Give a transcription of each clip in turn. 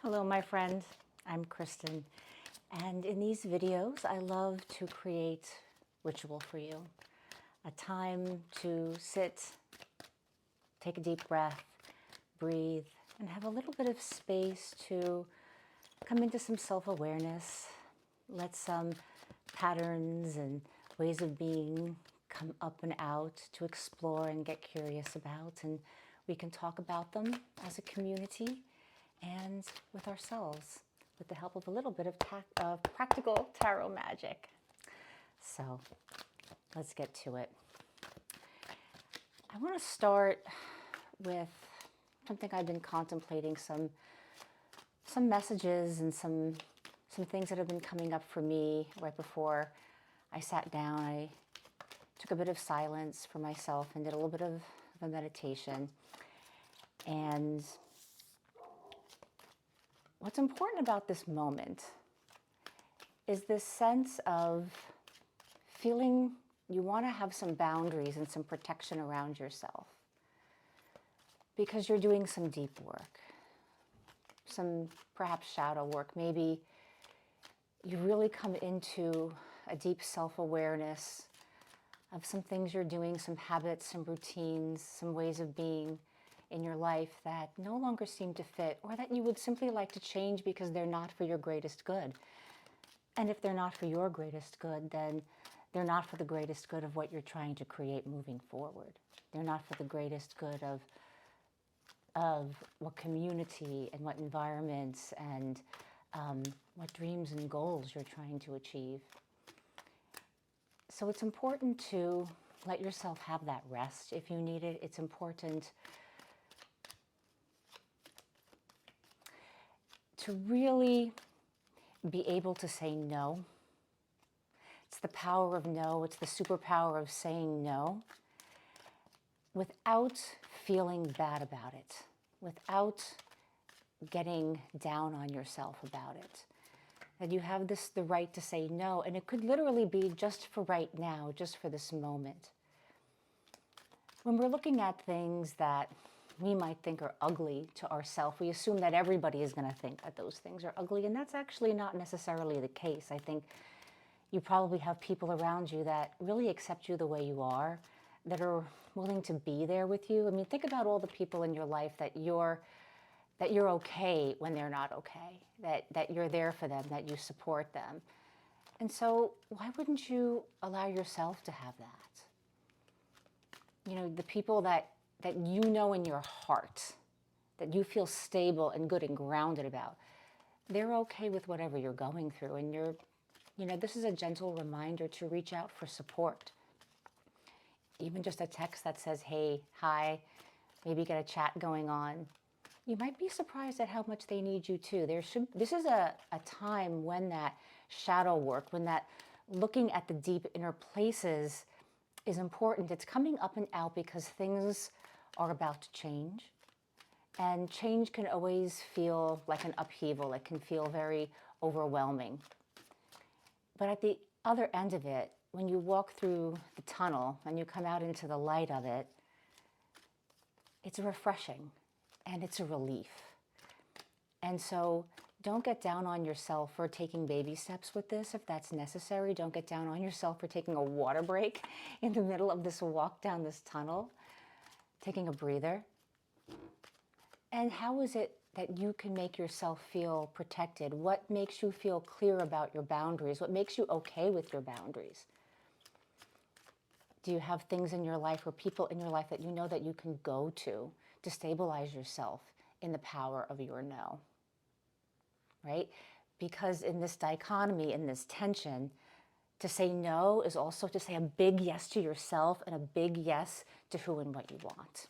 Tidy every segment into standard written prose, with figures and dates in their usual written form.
Hello, my friend. I'm Kristen, and in these videos, I love to create ritual for you. A time to sit, take a deep breath, breathe, and have a little bit of space to come into some self-awareness. Let some patterns and ways of being come up and out to explore and get curious about, and we can talk about them as a community and with ourselves, with the help of a little bit of practical tarot magic. So let's get to it. I want to start with something I've been contemplating, some messages and some things that have been coming up for me right before I sat down. I took a bit of silence for myself and did a little bit of a meditation. And what's important about this moment is this sense of feeling you want to have some boundaries and some protection around yourself because you're doing some deep work, some perhaps shadow work. Maybe you really come into a deep self-awareness of some things you're doing, some habits, some routines, some ways of being in your life that no longer seem to fit, or that you would simply like to change because they're not for your greatest good. And if they're not for your greatest good, then they're not for the greatest good of what you're trying to create moving forward. They're not for the greatest good of what community and what environments and what dreams and goals you're trying to achieve. So it's important to let yourself have that rest if you need it. It's important to really be able to say no. It's the power of no. It's the superpower of saying no without feeling bad about it, without getting down on yourself about it. That you have the right to say no, and it could literally be just for right now, just for this moment. When we're looking at things that we might think are ugly to ourselves, we assume that everybody is going to think that those things are ugly, and that's actually not necessarily the case. I think you probably have people around you that really accept you the way you are, that are willing to be there with you. I mean, think about all the people in your life that you're okay when they're not okay, that you're there for them, that you support them. And so why wouldn't you allow yourself to have that? You know, the people that you know in your heart, that you feel stable and good and grounded about, they're okay with whatever you're going through. And this is a gentle reminder to reach out for support. Even just a text that says, hey, hi, maybe get a chat going on. You might be surprised at how much they need you too. This is a time when that shadow work, when that looking at the deep inner places is important. It's coming up and out because things are about to change. And change can always feel like an upheaval. It can feel very overwhelming. But at the other end of it, when you walk through the tunnel and you come out into the light of it, it's refreshing and it's a relief. And so don't get down on yourself for taking baby steps with this if that's necessary. Don't get down on yourself for taking a water break in the middle of this walk down this tunnel, taking a breather. And how is it that you can make yourself feel protected? What makes you feel clear about your boundaries? What makes you okay with your boundaries? Do you have things in your life or people in your life that you know that you can go to stabilize yourself in the power of your no? Right? Because in this dichotomy, in this tension, to say no is also to say a big yes to yourself and a big yes to who and what you want.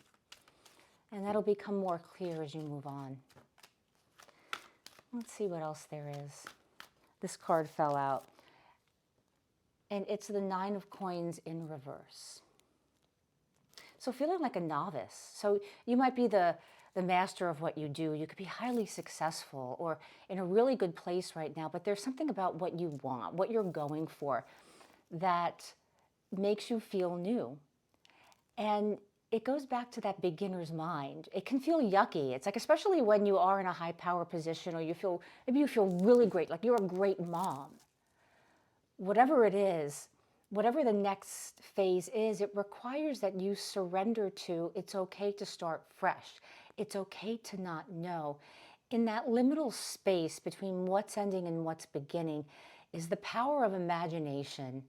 And that'll become more clear as you move on. Let's see what else there is. This card fell out. And it's the 9 of Coins in reverse. So feeling like a novice. So you might be the master of what you do. You could be highly successful or in a really good place right now, but there's something about what you want, what you're going for, that makes you feel new. And it goes back to that beginner's mind. It can feel yucky. It's like, especially when you are in a high power position, or maybe you feel really great, like you're a great mom. Whatever it is, whatever the next phase is, it requires that you surrender to, it's okay to start fresh. It's okay to not know. In that liminal space between what's ending and what's beginning is the power of imagination.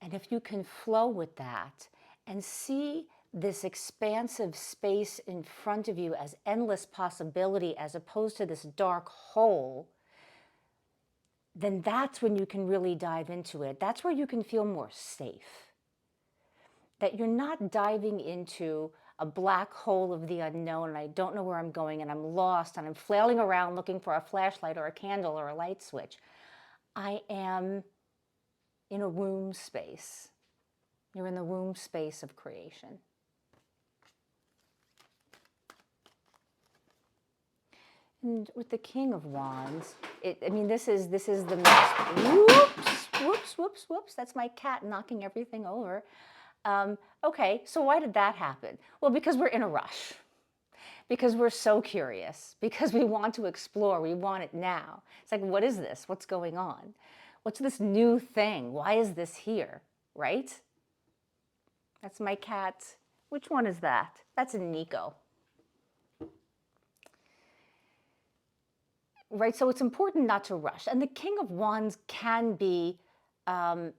And if you can flow with that and see this expansive space in front of you as endless possibility as opposed to this dark hole, then that's when you can really dive into it. That's where you can feel more safe. That you're not diving into a black hole of the unknown and I don't know where I'm going and I'm lost and I'm flailing around looking for a flashlight or a candle or a light switch. I am in a womb space. You're in the womb space of creation. And with the King of Wands, this is the next, whoops, that's my cat knocking everything over. Okay, so why did that happen? Well, because we're in a rush, because we're so curious, because we want to explore, we want it now. It's like, what is this? What's going on? What's this new thing? Why is this here, right? That's my cat. Which one is that? That's a Nico. Right, so it's important not to rush. And the King of Wands can be an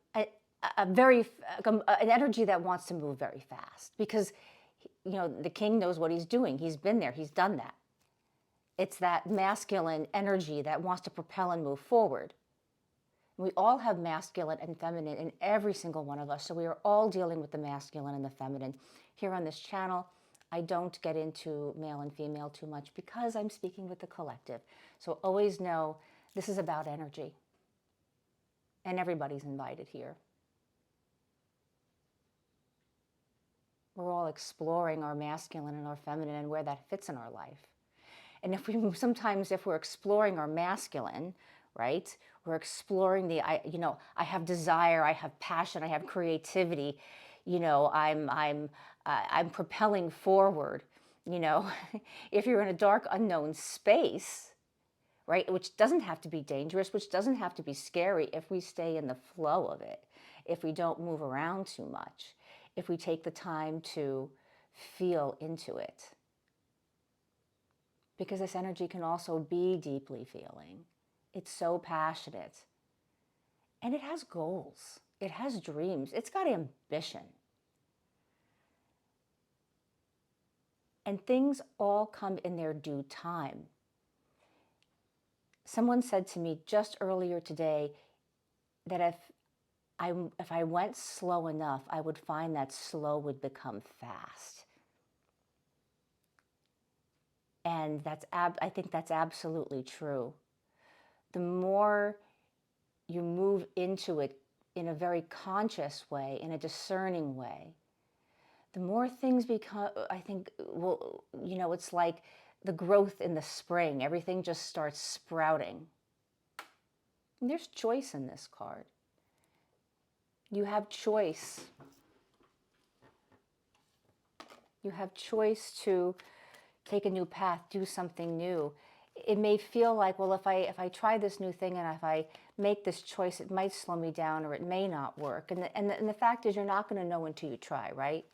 energy that wants to move very fast because, the king knows what he's doing. He's been there, he's done that. It's that masculine energy that wants to propel and move forward. We all have masculine and feminine in every single one of us, so we are all dealing with the masculine and the feminine. Here on this channel, I don't get into male and female too much because I'm speaking with the collective. So always know this is about energy. And everybody's invited here. We're all exploring our masculine and our feminine and where that fits in our life. And if we're exploring our masculine, right? We're exploring I have desire, I have passion, I have creativity. I'm propelling forward. If you're in a dark, unknown space, right, which doesn't have to be dangerous, which doesn't have to be scary if we stay in the flow of it, if we don't move around too much, if we take the time to feel into it. Because this energy can also be deeply feeling. It's so passionate. And it has goals. It has dreams. It's got ambition. And things all come in their due time. Someone said to me just earlier today that if I went slow enough, I would find that slow would become fast. And I think that's absolutely true. The more you move into it in a very conscious way, in a discerning way, the more things become, I think, it's like the growth in the spring. Everything just starts sprouting. And there's choice in this card. You have choice. You have choice to take a new path, do something new. It may feel like, well, if I try this new thing and if I make this choice, it might slow me down or it may not work. And the fact is, you're not going to know until you try, right?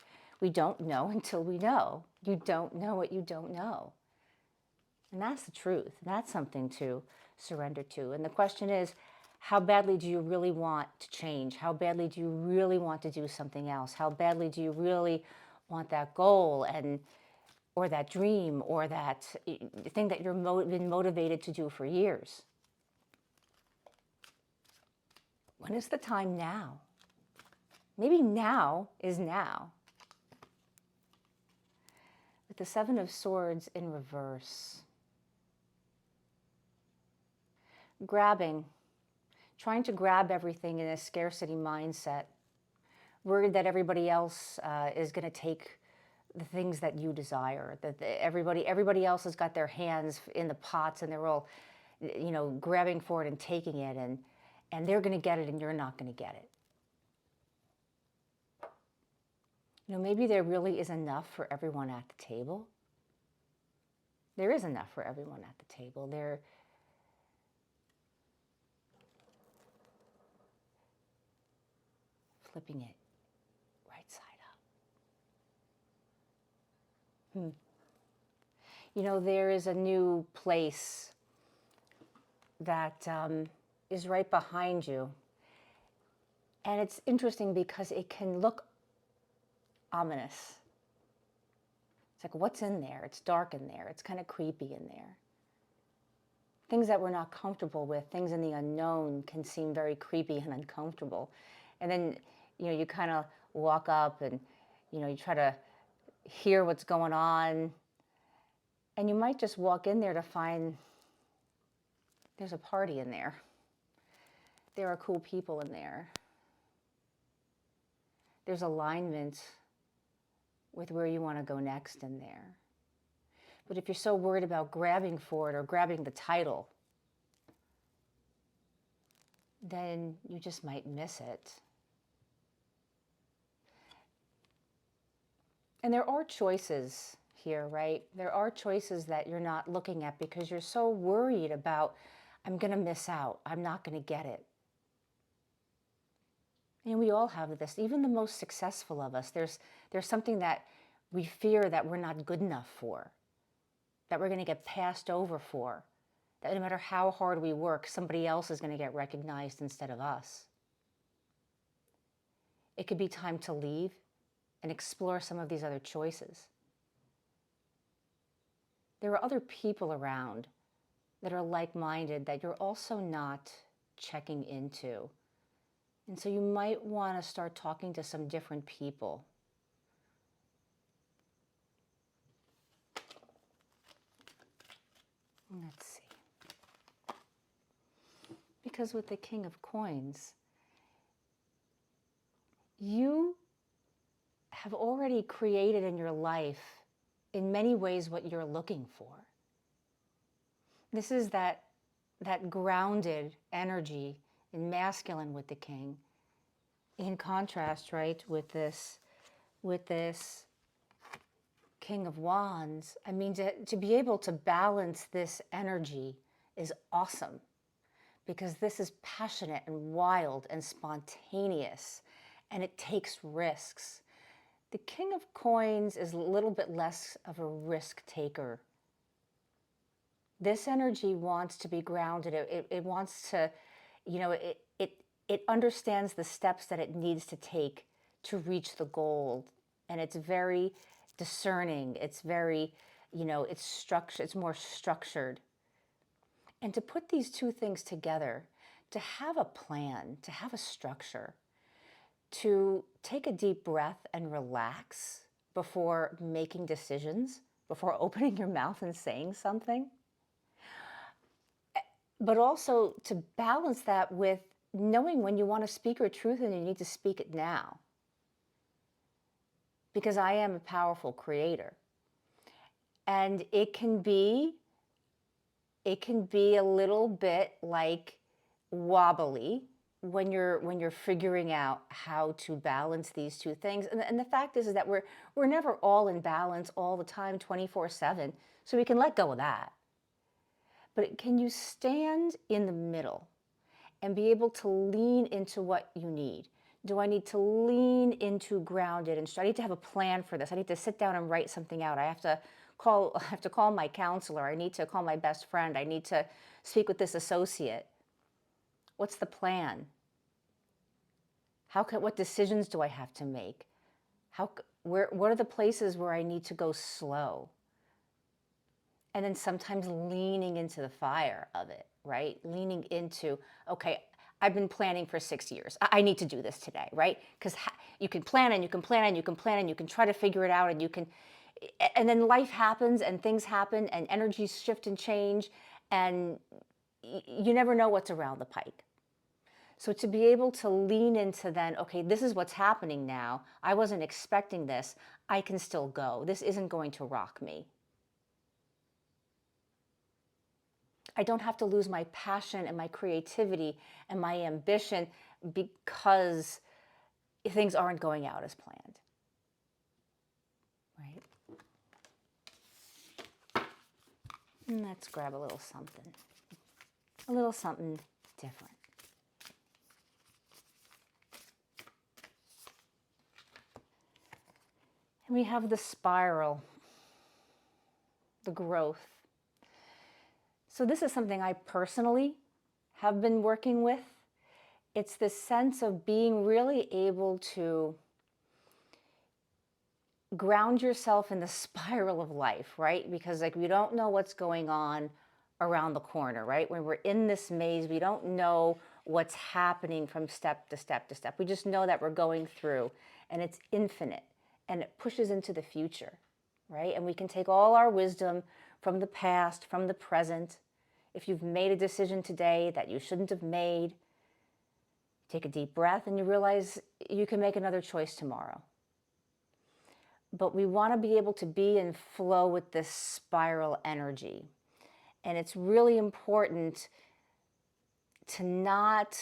We don't know until we know. You don't know what you don't know. And that's the truth. That's something to surrender to. And the question is, how badly do you really want to change? How badly do you really want to do something else? How badly do you really want that goal or that dream or that thing that you've been motivated to do for years? When is the time now? Maybe now is now. With the Seven of Swords in reverse. Grabbing. Trying to grab everything in a scarcity mindset. Worried that everybody else is going to take the things that you desire. That everybody else has got their hands in the pots and they're all, grabbing for it and taking it. And they're going to get it and you're not going to get it. Maybe there really is enough for everyone at the table. There is enough for everyone at the table. Flipping it right side up. There is a new place that is right behind you. And it's interesting because it can look ominous. It's like, what's in there? It's dark in there. It's kind of creepy in there. Things that we're not comfortable with, things in the unknown, can seem very creepy and uncomfortable. And then, you kind of walk up and, you try to hear what's going on. And you might just walk in there to find there's a party in there. There are cool people in there. There's alignment with where you want to go next in there. But if you're so worried about grabbing for it or grabbing the title, then you just might miss it. And there are choices here, right? There are choices that you're not looking at because you're so worried about, I'm going to miss out. I'm not going to get it. And we all have this. Even the most successful of us, there's something that we fear that we're not good enough for, that we're going to get passed over for, that no matter how hard we work, somebody else is going to get recognized instead of us. It could be time to leave and explore some of these other choices. There are other people around that are like-minded that you're also not checking into. And so you might want to start talking to some different people. Let's see. Because with the King of Coins, you have already created in your life, in many ways, what you're looking for. This is that grounded energy in masculine with the King, in contrast, right, with this King of Wands. I mean, to be able to balance this energy is awesome, because this is passionate and wild and spontaneous, and it takes risks. The King of Coins is a little bit less of a risk taker. This energy wants to be grounded. It wants to, it understands the steps that it needs to take to reach the goal. And it's very discerning. It's very, it's structured. It's more structured. And to put these two things together, to have a plan, to have a structure, to take a deep breath and relax before making decisions, before opening your mouth and saying something. But also to balance that with knowing when you want to speak your truth and you need to speak it now. Because I am a powerful creator. And it can be a little bit like wobbly when you're figuring out how to balance these two things. And the fact is that we're never all in balance all the time, 24/7. So we can let go of that. But can you stand in the middle and be able to lean into what you need? Do I need to lean into grounded and I need to have a plan for this? I need to sit down and write something out. I have to call my counselor. I need to call my best friend. I need to speak with this associate. What's the plan? What decisions do I have to make? What are the places where I need to go slow? And then sometimes leaning into the fire of it, right? Leaning into, okay, I've been planning for 6 years. I need to do this today, right? Because you can plan and you can plan and you can plan and you can try to figure it out and then life happens and things happen and energies shift and change and you never know what's around the pike. So to be able to lean into then, okay, this is what's happening now. I wasn't expecting this. I can still go. This isn't going to rock me. I don't have to lose my passion and my creativity and my ambition because things aren't going out as planned. And let's grab a little something different. And we have the spiral, the growth. So this is something I personally have been working with. It's this sense of being really able to ground yourself in the spiral of life, right? Because like we don't know what's going on around the corner, right? When we're in this maze, we don't know what's happening from step to step to step. We just know that we're going through, and it's infinite, and it pushes into the future, right? And we can take all our wisdom from the past, from the present. If you've made a decision today that you shouldn't have made, take a deep breath and you realize you can make another choice tomorrow. But we want to be able to be in flow with this spiral energy. And it's really important to not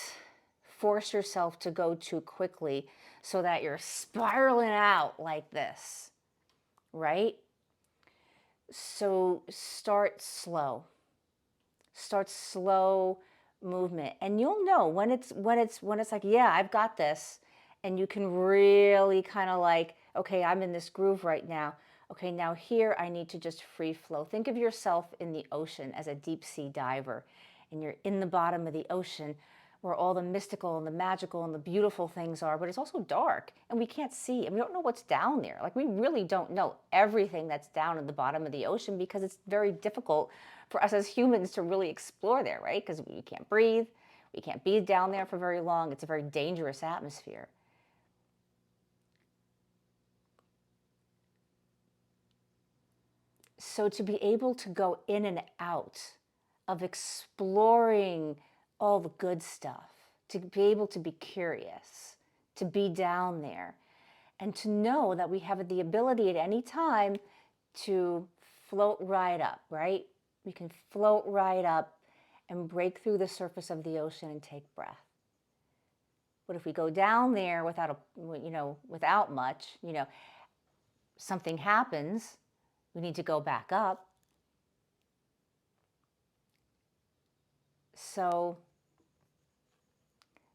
force yourself to go too quickly so that you're spiraling out like this, right? So start slow. Start slow movement. And you'll know when it's like, yeah, I've got this. And you can really kind of like, okay, I'm in this groove right now. Okay, now here I need to just free flow. Think of yourself in the ocean as a deep sea diver, and you're in the bottom of the ocean where all the mystical and the magical and the beautiful things are, but it's also dark and we can't see and we don't know what's down there. Like we really don't know everything that's down at the bottom of the ocean because it's very difficult for us as humans to really explore there, right? Because we can't breathe, we can't be down there for very long. It's a very dangerous atmosphere. So to be able to go in and out of exploring all the good stuff, to be able to be curious, to be down there, and to know that we have the ability at any time to float right up, right? We can float right up and break through the surface of the ocean and take breath. But if we go down there without without much, something happens, we need to go back up. So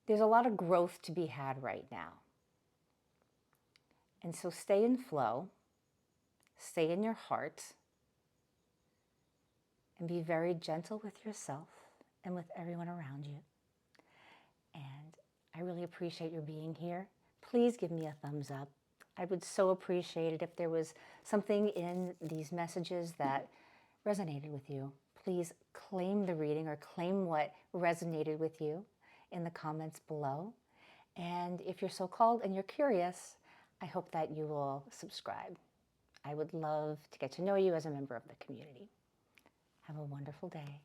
there's a lot of growth to be had right now. And so stay in flow, stay in your heart, and be very gentle with yourself and with everyone around you. And I really appreciate your being here. Please give me a thumbs up. I would so appreciate it if there was something in these messages that resonated with you. Please claim the reading or claim what resonated with you in the comments below. And if you're so called and you're curious, I hope that you will subscribe. I would love to get to know you as a member of the community. Have a wonderful day.